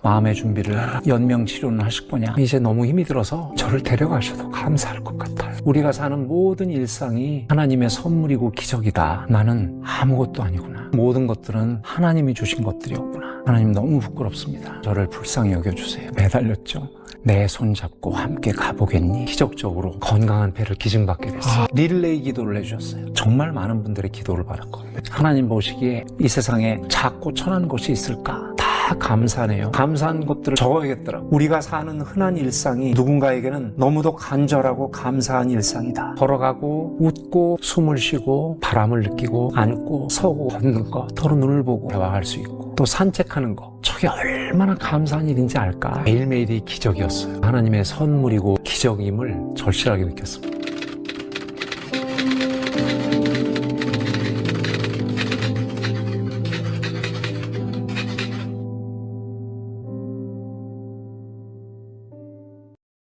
마음의 준비를 연명치료는 하실 거냐. 이제 너무 힘이 들어서 저를 데려가셔도 감사할 것 같아요. 우리가 사는 모든 일상이 하나님의 선물이고 기적이다. 나는 아무것도 아니구나. 모든 것들은 하나님이 주신 것들이었구나. 하나님 너무 부끄럽습니다. 저를 불쌍히 여겨주세요. 매달렸죠. 내 손잡고 함께 가보겠니? 기적적으로 건강한 배를 기증받게 됐어요. 릴레이 기도를 해주셨어요. 정말 많은 분들의 기도를 받았거든요. 하나님 보시기에 이 세상에 작고 천한 것이 있을까? 다 감사하네요. 감사한 것들을 적어야겠더라고요. 우리가 사는 흔한 일상이 누군가에게는 너무도 간절하고 감사한 일상이다. 걸어가고 웃고 숨을 쉬고 바람을 느끼고 앉고 서고 걷는 거, 서로 눈을 보고 대화할 수 있고 또 산책하는 거, 저게 얼마나 감사한 일인지 알까? 매일매일이 기적이었어요. 하나님의 선물이고 기적임을 절실하게 느꼈습니다.